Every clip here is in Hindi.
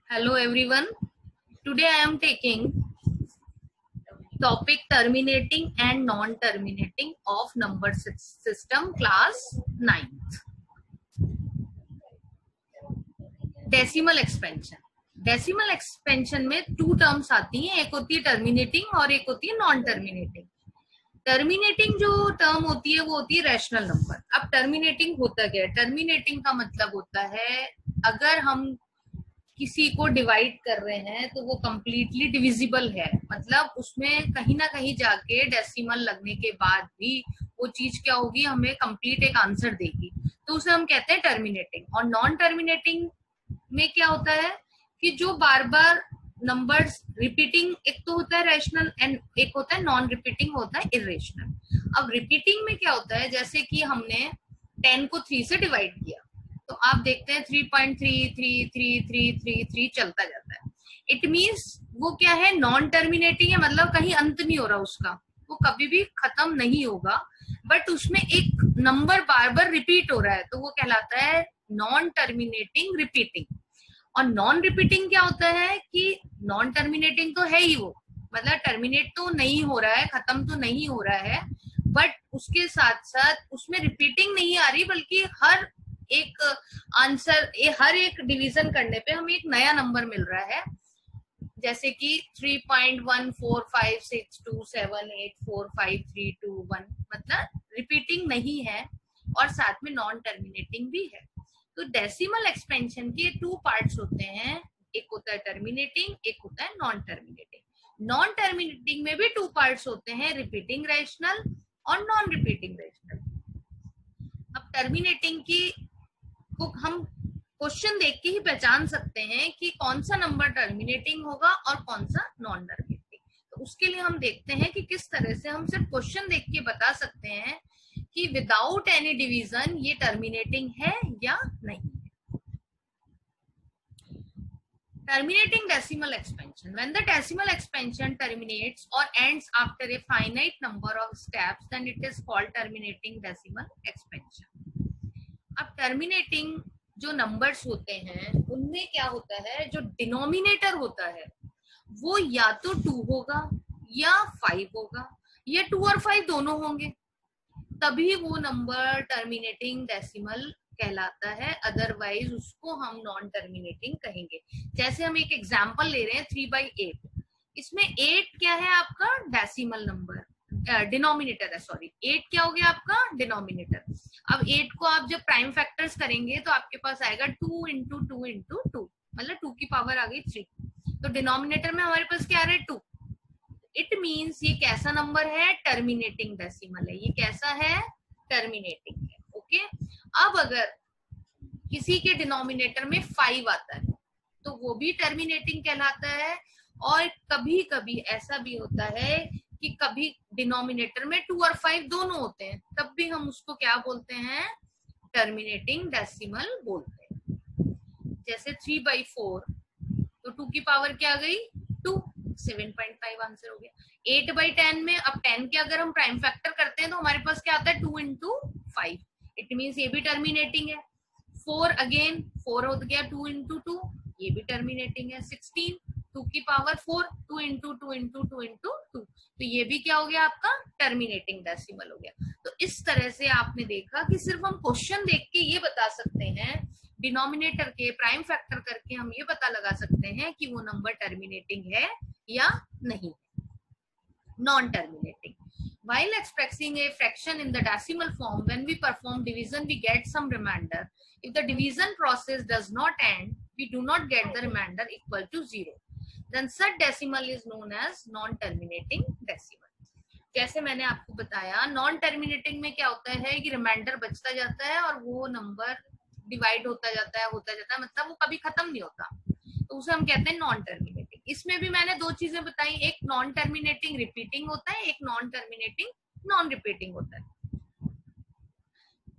Hello everyone. Today I am taking topic terminating and non-terminating of number system class 9th. Decimal expansion. Decimal expansion में टू टर्म्स आती हैं, एक होती है टर्मिनेटिंग और एक होती है नॉन टर्मिनेटिंग. टर्मिनेटिंग जो टर्म होती है वो होती है रैशनल नंबर. अब टर्मिनेटिंग होता क्या है? टर्मिनेटिंग का मतलब होता है अगर हम किसी को डिवाइड कर रहे हैं तो वो कंप्लीटली डिविजिबल है, मतलब उसमें कहीं ना कहीं जाके डेसिमल लगने के बाद भी वो चीज क्या होगी, हमें कंप्लीट एक आंसर देगी, तो उसे हम कहते हैं टर्मिनेटिंग. और नॉन टर्मिनेटिंग में क्या होता है कि जो बार बार नंबर्स रिपीटिंग, एक तो होता है रैशनल एंड एक होता है नॉन रिपीटिंग, होता है इरेशनल. अब रिपीटिंग में क्या होता है, जैसे कि हमने 10 को 3 से डिवाइड किया तो आप देखते हैं 3.3333333 चलता जाता है. इट मीन्स वो क्या है, नॉन टर्मिनेटिंग है, मतलब कहीं अंत नहीं हो रहा उसका, वो कभी भी खत्म नहीं होगा, बट उसमें एक नंबर बार बार रिपीट हो रहा है, तो वो कहलाता है नॉन टर्मिनेटिंग रिपीटिंग. और नॉन रिपीटिंग क्या होता है कि नॉन टर्मिनेटिंग तो है ही वो, मतलब टर्मिनेट तो नहीं हो रहा है, खत्म तो नहीं हो रहा है, बट उसके साथ साथ उसमें रिपीटिंग नहीं आ रही, बल्कि हर एक आंसर, हर एक डिवीजन करने पे हमें एक नया नंबर मिल रहा है. जैसे कि 3.14562784532 मतलब रिपीटिंग नहीं है और साथ में नॉन टर्मिनेटिंग भी है. तो डेसिमल एक्सपेंशन के टू पार्ट्स होते हैं, एक होता है टर्मिनेटिंग, एक होता है नॉन टर्मिनेटिंग. नॉन टर्मिनेटिंग में भी टू पार्ट्स होते हैं, रिपीटिंग रैशनल और नॉन रिपीटिंग रैशनल. अब टर्मिनेटिंग की को हम क्वेश्चन देख के ही पहचान सकते हैं कि कौन सा नंबर टर्मिनेटिंग होगा और कौन सा नॉन टर्मिनेटिंग. तो उसके लिए हम देखते हैं कि किस तरह से हम सिर्फ क्वेश्चन देख के बता सकते हैं कि विदाउट एनी डिवीजन ये टर्मिनेटिंग है या नहीं. Terminating decimal expansion. When the decimal expansion terminates or ends after a finite number of steps, then it is called terminating decimal expansion. अब terminating जो नंबर्स होते हैं उनमें क्या होता है, जो डिनोमिनेटर होता है वो या तो 2 होगा या 5 होगा या 2 और 5 दोनों होंगे, तभी वो नंबर टर्मिनेटिंग डेसिमल कहलाता है, अदरवाइज उसको हम नॉन टर्मिनेटिंग कहेंगे. जैसे हम एक एग्जांपल ले रहे हैं 3/8, इसमें 8 क्या है आपका डेसिमल नंबर, डिनोमिनेटर है, सॉरी 8 क्या हो गया आपका डिनोमिनेटर. अब 8 को आप जब प्राइम फैक्टर्स करेंगे तो आपके पास आएगा 2 इंटू 2 इंटू 2, मतलब 2 की पावर आ गई 3, तो डिनोमिनेटर में हमारे पास क्या आ रहा है 2. इट मीन्स ये कैसा नंबर है, टर्मिनेटिंग डेसिमल है. ये कैसा है, टर्मिनेटिंग है. ओके. अब अगर किसी के डिनोमिनेटर में 5 आता है तो वो भी टर्मिनेटिंग कहलाता है. और कभी कभी ऐसा भी होता है कि कभी डिनोमिनेटर में 2 और 5 दोनों होते हैं, तब भी हम उसको क्या बोलते हैं, टर्मिनेटिंग डेसिमल बोलते हैं. जैसे 3/4 तो 2 की पावर क्या आ गई 2, 7.5 आंसर हो गया. 8/10 में अब 10 के अगर हम प्राइम फैक्टर करते हैं तो हमारे पास क्या आता है 2 इंटू 5, इट मीन्स ये भी टर्मिनेटिंग है. 4 अगेन 4 हो गया 2 इंटू 2, ये भी टर्मिनेटिंग है. 16 2 की पावर 4, 2 इंटू 2 इंटू 2 इंटू 2, तो ये भी क्या हो गया आपका टर्मिनेटिंग डेसिमल हो गया. तो इस तरह से आपने देखा कि सिर्फ हम क्वेश्चन देख के ये बता सकते हैं, डिनोमिनेटर के प्राइम फैक्टर करके हम ये पता लगा सकते हैं कि वो नंबर टर्मिनेटिंग है या नहीं. Non terminating. While expressing a fraction in the decimal form, when we perform division, we get some remainder. If the division process does not end, we do not get the remainder equal to 0. Then such decimal is known as non-terminating decimal. जैसे मैंने आपको बताया, नॉन टर्मिनेटिंग में क्या होता है कि रिमाइंडर बचता जाता है और वो नंबर डिवाइड होता जाता है, मतलब वो कभी खत्म नहीं होता, तो उसे हम कहते हैं नॉन टर्मिनेटिंग. इसमें भी मैंने दो चीजें बताई, एक नॉन टर्मिनेटिंग रिपीटिंग होता है, एक नॉन टर्मिनेटिंग नॉन रिपीटिंग होता है.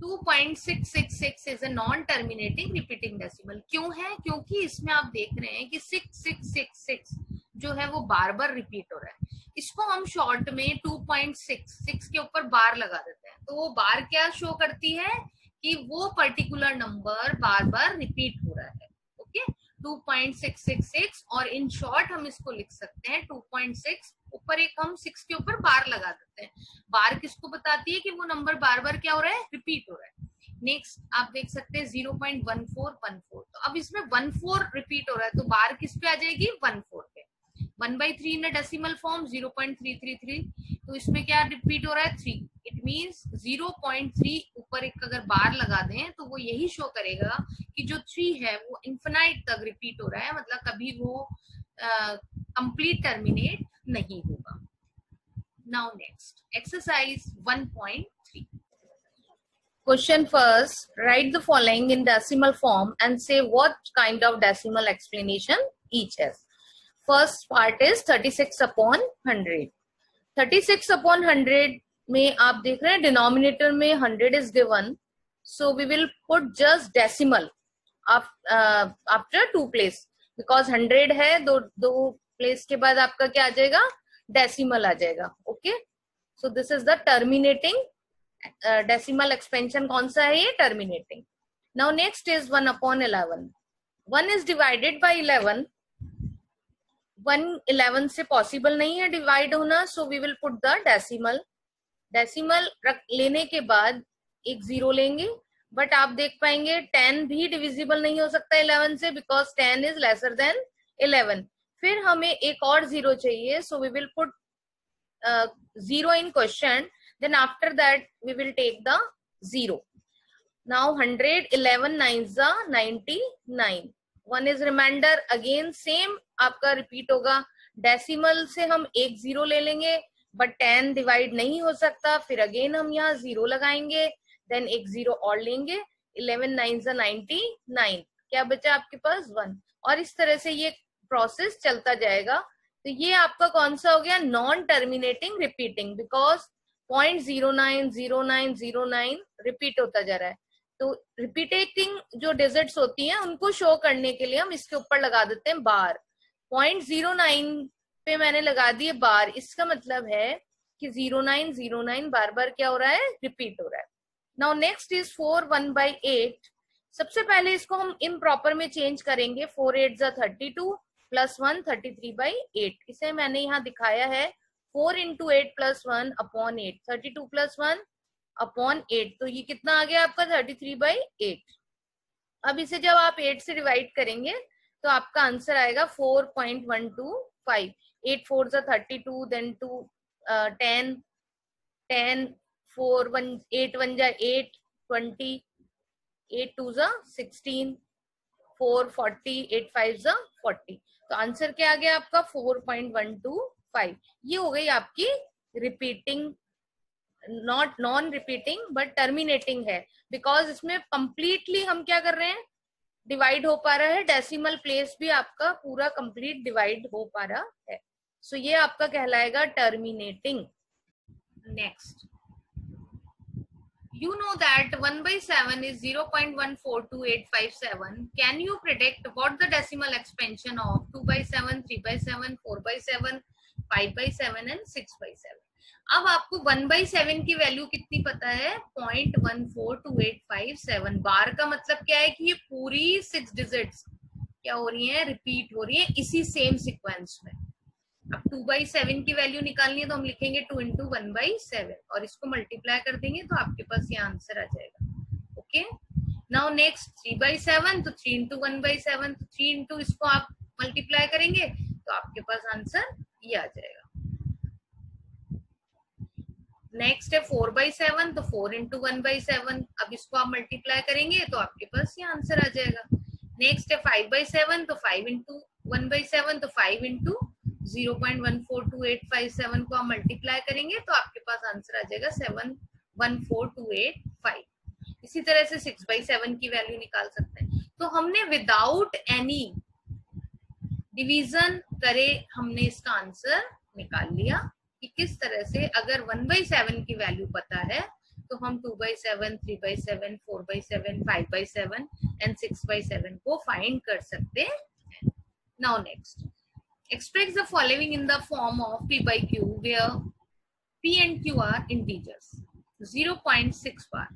2.666 is a non terminating repeating decimal. क्यों है, क्योंकि इसमें आप देख रहे हैं कि 6666 जो है वो बार बार रिपीट हो रहा है. इसको हम शॉर्ट में 2.66 के ऊपर बार लगा देते हैं, तो वो बार क्या शो करती है कि वो पर्टिकुलर नंबर बार बार रिपीट हो रहा है. ओके. 2.666 और इन शॉर्ट हम इसको लिख सकते हैं 2.6 ऊपर एक हम 6 के ऊपर बार लगा देते हैं। बार किसको बताती है कि वो नंबर बार बार क्या हो रहा है, रिपीट हो रहा है। नेक्स्ट आप देख सकते हैं 0.1414, तो अब इसमें 14 रिपीट हो रहा है तो बार किस पे आ जाएगी, 14 पे। 1/3 इन डेसिमल फॉर्म 0.333, तो इसमें क्या रिपीट हो रहा है, 3। इट मींस 0.3 ऊपर एक अगर बार लगा दें तो वो यही शो करेगा कि जो 3 है वो इन्फिनाइट तक रिपीट हो रहा है, मतलब कभी वो कंप्लीट टर्मिनेट नहीं होगा। Now next exercise 1.3। Question first, write the following in decimal form and say what kind of decimal explanation each has. First part is 36/100. 36/100 में आप देख रहे हैं डिनोमिनेटर में 100 is given, so we will put just decimal after 2 place because 100 है, दो place के बाद आपका क्या आ जाएगा, decimal आ जाएगा। Okay, so this is the terminating decimal expansion कौन सा है, ये terminating. Now next is 1/11। 1 is divided by 11। 1 11 से पॉसिबल नहीं है डिवाइड होना, so we will put the decimal. Decimal लेने के बाद एक 0 लेंगे, बट आप देख पाएंगे 10 भी डिविजिबल नहीं हो सकता 11 से, बिकॉज 10 इज लेसर देन 11। फिर हमें एक और 0 चाहिए, so we will put 0 in question, then after that we will take the 0. Now 100, 11 9s are 99, 1 is remainder, again same आपका repeat होगा। डेसिमल से हम एक 0 ले लेंगे, बट 10 डिवाइड नहीं हो सकता, फिर अगेन हम यहाँ 0 लगाएंगे, देन एक 0 और लेंगे, 11 9s are 99, क्या बचा आपके पास 1, और इस तरह से ये प्रोसेस चलता जाएगा। तो ये आपका कौन सा हो गया, non terminating repeating, because 0.090909 repeat होता जा रहा है। तो रिपीटिंग जो डिजिट्स होती हैं उनको शो करने के लिए हम इसके ऊपर लगा देते हैं बार। 0.09 पे मैंने लगा दिए बार, इसका मतलब है कि 0909 बार बार क्या हो रहा है, रिपीट हो रहा है। Now next is 4 1/8। सबसे पहले इसको हम इम्प्रॉपर में चेंज करेंगे। 4 8 32 प्लस 1 33/8। इसे मैंने यहाँ दिखाया है 4 into 8 plus 1 upon 8, 32 plus 1 upon 8, तो ये कितना आ गया आपका 33/8। अब इसे जब आप 8 से डिवाइड करेंगे तो आपका आंसर आएगा 4.125। 8 4s are 32, then 2 10 10 4 1 8 1 8 20, 8 2s are 16, 4 40, 8 5s are 40, तो आंसर क्या आ गया आपका 4.125। ये हो गई आपकी repeating, not non repeating but terminating है, बिकॉज इसमें कंप्लीटली हम क्या कर रहे हैं, डिवाइड हो पा रहा है, डेसिमल प्लेस भी आपका पूरा कंप्लीट डिवाइड हो पा रहा है। सो ये आपका कहलाएगा terminating. Next, you know that 1/7 is 0.142857. Can you predict what the decimal expansion of 2/7, 3/7, 4/7, 5/7 and 6/7? अब आपको 1/7 की वैल्यू कितनी पता है, 0.142857। बार का मतलब क्या है कि ये पूरी 6 डिजिट्स क्या हो रही है, रिपीट हो रही है इसी सेम सीक्वेंस में। अब 2/7 की वैल्यू निकालनी है तो हम लिखेंगे 2 into 1/7 और इसको मल्टीप्लाई कर देंगे तो आपके पास ये आंसर आ जाएगा। ओके, नाउ नेक्स्ट 3/7, तो 3 into 1/7, तो 3 into इसको आप मल्टीप्लाई करेंगे तो आपके पास आंसर ये आ जाएगा। नेक्स्ट है 4/7, तो 4 into 1/7, अब इसको आप मल्टीप्लाई करेंगे तो आपके पास ये आंसर आ जाएगा। नेक्स्ट है 5/7, तो 5 into 1/7, तो 5 into 0.142857 को आप मल्टीप्लाई करेंगे तो आपके पास आंसर आ जाएगा 714285। इसी तरह से 6/7 की वैल्यू निकाल सकते हैं। तो हमने विदाउट एनी डिवीजन करे हमने इसका आंसर निकाल लिया कि किस तरह से अगर 1/7 की वैल्यू पता है तो हम 2/7, 3/7, 4/7, 5/7 एंड 6/7 को फाइंड कर सकते हैं। Now next, express the following in the form of P by Q where P and Q are integers. 0.6 bar,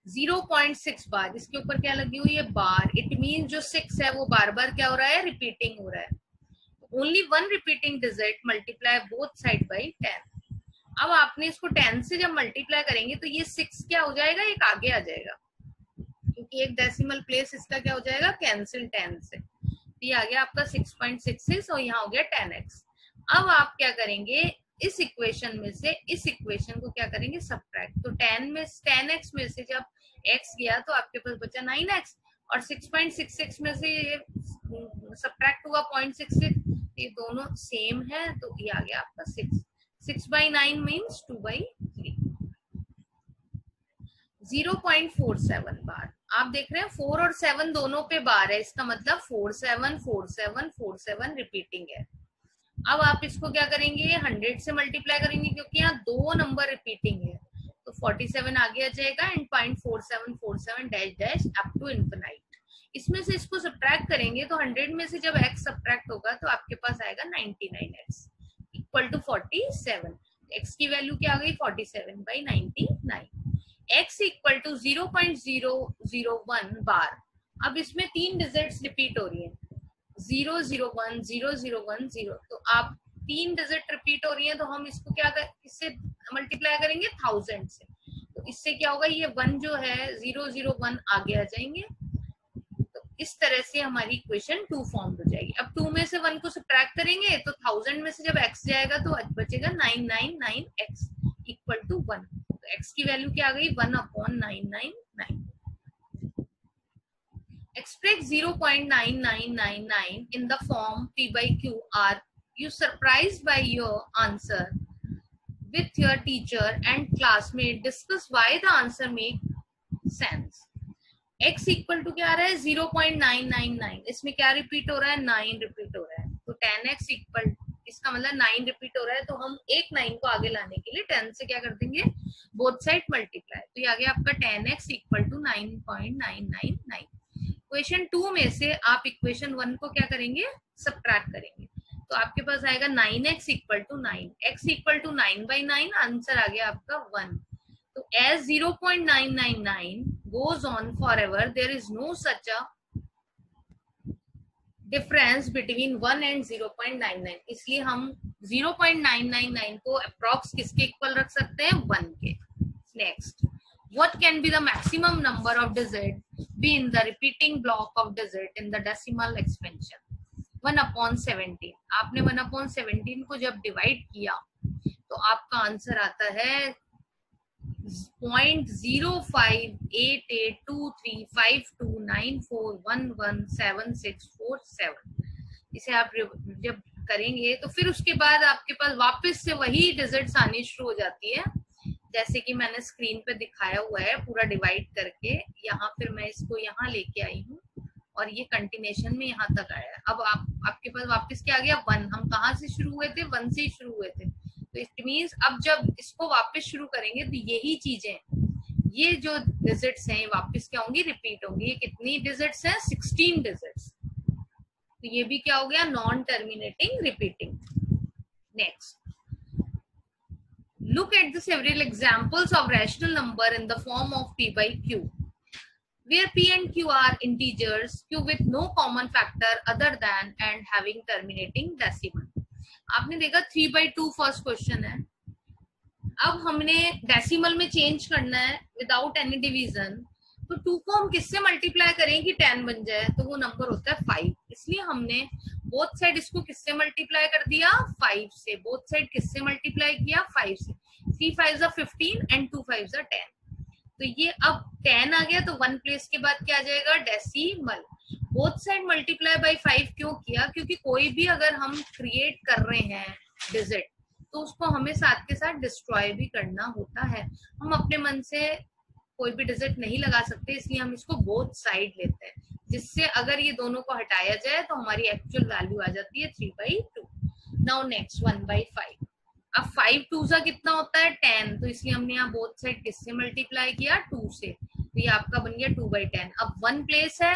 0.6 बार, इसके ऊपर क्या लगी हुई है, बार। इट मीन जो 6 है वो बार बार क्या हो रहा है, रिपीटिंग हो रहा है। Only one repeating digit multiply both side by 10। अब आपने इसको 10 से जब मल्टीप्लाई करेंगे तो ये 6 क्या हो जाएगा, एक आगे आ जाएगा, क्योंकि एक डेसिमल प्लेस इसका क्या हो जाएगा, कैंसिल 10 से। तो ये आ गया आपका 6.66 और यहाँ हो गया 10x। अब आप क्या करेंगे, इस इक्वेशन में से इस इक्वेशन को क्या करेंगे, सब्ट्रैक्ट। तो 10x में से जब x गया तो आपके पास बचा 9x, और 6.66 में से ये सब्ट्रैक्ट हुआ 0.66, ये दोनों सेम है, तो ये आ गया आपका 6। 6/9 मीन्स 2/3, 0.47 बार। आप देख रहे हैं 4 और 7 दोनों पे बार है, इसका मतलब 474747 रिपीटिंग है। अब आप इसको क्या करेंगे, 100 से मल्टीप्लाई करेंगे, क्योंकि यहाँ दो नंबर रिपीटिंग है, तो 47 आगे आ जाएगा and 0.4747 dash dash up to infinite. इसमें से इसको सब्ट्रैक्ट करेंगे तो 100 में से जब x सब्ट्रैक्ट होगा तो आपके पास आएगा 99x इक्वल टू 47। x की वैल्यू क्या आ गई, 47/99। x इक्वल टू 0.001 बार। अब इसमें 3 डिजिट्स रिपीट हो रही है, 001 001 0, तो आप 3 डिजिट रिपीट हो रही है, तो हम इसको क्या इससे मल्टीप्लाई करेंगे 1000 से, तो इससे क्या होगा, ये 1 जो है 001 आगे आ जाएंगे, तो इस तरह से हमारी इक्वेशन 2 फॉर्म हो जाएगी। अब 2 में से 1 को सब्ट्रैक्ट करेंगे तो 1000 में से जब x जाएगा तो बचेगा 999x इक्वल टू 1। तो x की वैल्यू क्या आ गई, 1/999। Express 0.9999 in the form P by Q. Are you surprised by your answer? With your teacher and classmate, discuss why the answer make sense. X equal to क्या आ रहा है, 0.999, इसमें क्या रिपीट हो रहा है, 9 रिपीट हो रहा है, तो 10x इक्वल, इसका मतलब 9 रिपीट हो रहा है, तो हम एक 9 को आगे लाने के लिए 10 से क्या कर देंगे, बोथ साइड मल्टीप्लाई, तो ये आ गया आपका 10x इक्वल टू 9.999। इक्वेशन 2 में से आप इक्वेशन 1 को क्या करेंगे, सब्ट्रैक्ट करेंगे, तो आपके पास आएगा 9x equal to 9, x equal to 9/9, answer आ गया आपका 1। तो as 0.999 goes on forever, there is no such a difference between 1 and 0.99, इसलिए हम 0.999 को अप्रॉक्स किसके इक्वल रख सकते हैं, 1 के। Next, what can be the maximum number of digit be in the repeating block of digit in the decimal expansion? 1/17। आपने 1/17 को जब डिवाइड किया तो आपका आंसर आता है 0.0588235294117647। इसे आप जब करेंगे तो फिर उसके बाद आपके पास वापस से वही डिजिट्स आनी शुरू हो जाती है, जैसे कि मैंने स्क्रीन पे दिखाया हुआ है पूरा डिवाइड करके। यहाँ फिर मैं इसको यहाँ लेके आई हूँ और ये कंटिन्यूशन में यहाँ तक आया। अब आपके पास वापस क्या आ गया, 1। हम कहाँ से शुरू हुए थे, 1 से ही शुरू हुए थे, तो इट मीन्स अब जब इसको वापस शुरू करेंगे तो यही चीजें, ये जो डिजिट्स हैं वापस क्या होंगी, रिपीट होंगी। ये कितनी डिजिट्स हैं, 16 डिजिट्स, तो ये भी क्या हो गया, non terminating repeating. Next, look at the several examples of rational number in the form of P by Q, where P and Q are integers, Q with no common factor other than and having terminating decimal। आपने देखा 3/2 फर्स्ट क्वेश्चन है। अब हमने डेसिमल में चेंज करना है विदाउट एनी डिवीजन, तो 2 को हम किससे मल्टीप्लाई करें कि 10 बन जाए, तो वो नंबर होता है 5। इसलिए हमने बोथ साइड इसको किससे मल्टीप्लाई कर दिया, 5 से। बोथ साइड किससे मल्टीप्लाई किया, 5 से। 3 5 15 एंड 2 5 10, तो ये अब 10 आ गया, तो 1 प्लेस के बाद क्या आ जाएगा, decimal. Both side multiply by 5 क्यों किया, क्योंकि कोई भी अगर हम क्रिएट कर रहे हैं डिजिट तो उसको हमें साथ के साथ डिस्ट्रॉय भी करना होता है। हम अपने मन से कोई भी डिजिट नहीं लगा सकते, इसलिए हम इसको बोथ साइड लेते हैं, जिससे अगर ये दोनों को हटाया जाए तो हमारी एक्चुअल वैल्यू आ जाती है 3/2। Now next 1/5। अब 5 2 सा कितना होता है, 10, तो इसलिए हमने यहाँ बोथ साइड किससे मल्टीप्लाई किया, 2 से, तो ये आपका बन गया 2/10। अब 1 प्लेस है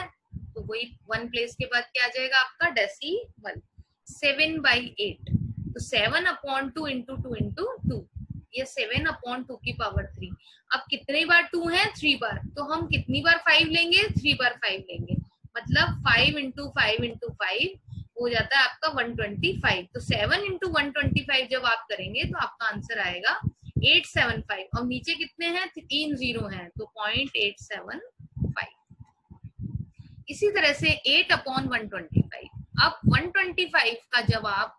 तो वही 1 प्लेस के बाद क्या आ जाएगा आपका, डेसिमल। 7/8, तो 7/2 into 2 into 2, ये 7/2 अब कितनी बार 2 है? 3 बार। तो हम कितनी बार 5 लेंगे? 3 बार 5 लेंगे, मतलब 5 इंटू 5 इंटू 5 हो जाता है आपका 125। तो 7 इंटू 125 जब आप करेंगे तो आपका आंसर आएगा 875। और नीचे कितने हैं? 3 जीरो हैं, तो 0.875। इसी तरह से 8/125। अब 125 का जब आप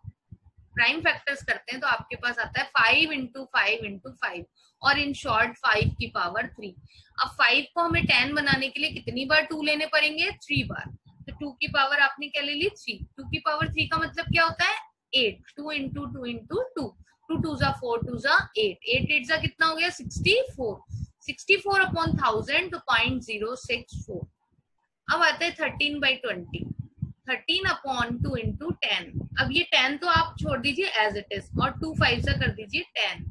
प्राइम फैक्टर्स करते हैं तो आपके पास आता है 5 इंटू 5 इंटू 5, और इन शॉर्ट 5 की पावर 3। अब 5 को हमें 10 बनाने के लिए कितनी बार 2 लेने पड़ेंगे? 3 बार। तो 2 की पावर आपने क्या ले ली? 3। 2 की पावर 3 का मतलब क्या होता है? 8। 2 इंटू 2 इंटू 2, 2 2 जा 4, 2 जा 8, 8 8 जा कितना हो गया? 64। 64/1000 तो 0.064। अब आता है 13/20, 13/2 इंटू 10। अब ये 10 तो आप छोड़ दीजिए एज इट इज, और 2 5 से कर दीजिए 10,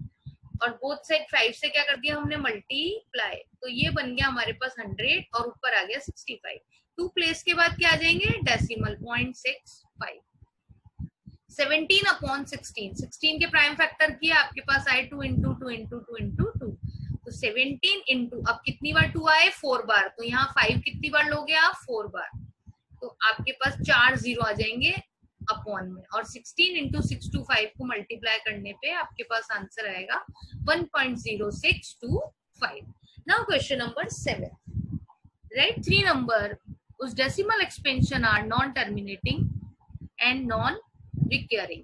और बोथ साइड 5 से क्या कर दिया हमने? मल्टीप्लाई। तो ये बन गया हमारे पास 100 और ऊपर आ गया 65। 2 प्लेस के बाद क्या आ जाएंगे? डेसिमल 0.65। 17/16, 16 के प्राइम फैक्टर किया, आपके पास आए 2 इंटू 2 इंटू 2 इंटू 2। तो 17 इंटू, अब कितनी बार 2 आए? 4 बार। तो यहाँ 5 कितनी बार लोगे आप? 4 बार। तो आपके पास 4 जीरो आ जाएंगे अपॉन में, और 16 इंटू 625 को मल्टीप्लाई करने पे आपके पास आंसर आएगा 1.0625। Now question number 7, right 3 number उस decimal expansion are non terminating and non recurring.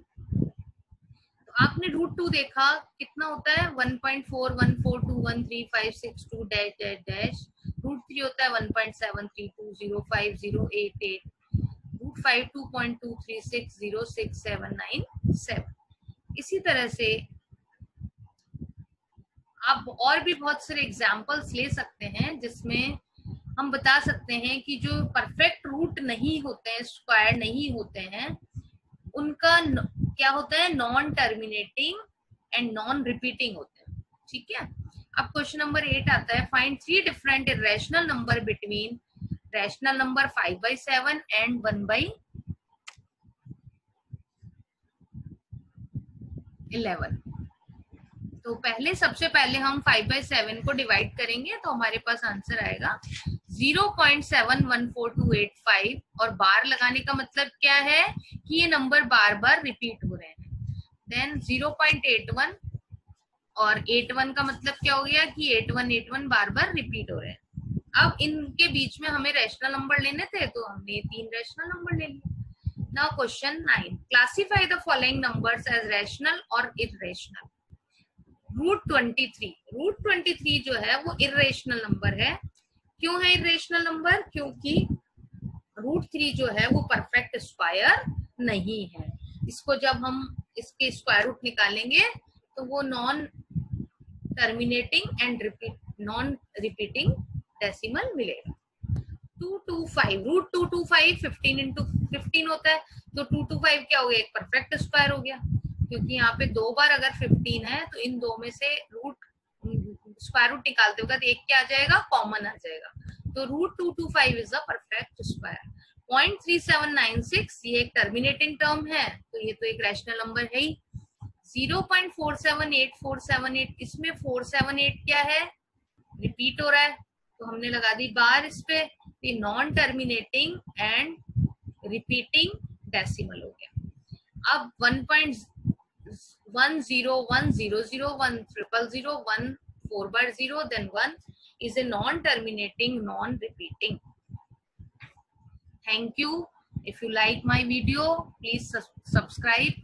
तो आपने √2 देखा कितना होता है? 1.41421356 डैश डैश डैश। √3 होता है 1.73205088। √5 2.2360679 इसी तरह से आप और भी बहुत सारे एग्जाम्पल्स ले सकते हैं जिसमें हम बता सकते हैं कि जो परफेक्ट रूट नहीं होते हैं, स्क्वायर नहीं होते हैं, उनका क्या होता है? Non terminating and non repeating होते हैं। ठीक है। अब क्वेश्चन नंबर 8 आता है, find 3 different irrational number between rational number 5/7 and 1/11। तो सबसे पहले हम 5/7 को डिवाइड करेंगे तो हमारे पास आंसर आएगा 0.714285, और बार लगाने का मतलब क्या है? कि ये नंबर बार बार रिपीट हो रहे हैं। देन 0.81, और 81 का मतलब क्या हो गया? कि 8181 बार बार रिपीट हो रहे हैं। अब इनके बीच में हमें रैशनल नंबर लेने थे, तो हमने 3 रैशनल नंबर ले लिए। Now question 9, classify the following numbers as rational और इररेशनल। √23 जो है वो इररेशनल नंबर है। क्यों है इररेशनल नंबर? क्योंकि √3 जो है वो परफेक्ट स्क्वायर नहीं है। इसको जब हम इसके स्क्वायर रूट निकालेंगे तो वो non terminating and non repeating decimal मिलेगा। 225, √225 15 इंटू 15 होता है, तो 225 क्या हो गया? एक परफेक्ट स्क्वायर हो गया, क्योंकि यहाँ पे 2 बार अगर 15 है तो इन 2 में से स्क्वायर रूट निकालते होगा तो एक क्या आ जाएगा? कॉमन आ जाएगा। तो √225 इज अ परफेक्ट स्क्वायर। 0.3796 ये एक टर्मिनेटिंग टर्म है, तो ये तो एक रैशनल नंबर है ही। 0.478478, इसमें 478 क्या है? रिपीट हो रहा है, तो हमने लगा दी बार इस पे। Non terminating and repeating decimal हो गया। अब 1.1010010001 4 बार 0 then 1 is a non-terminating, non-repeating. Thank you. If you like my video, please subscribe.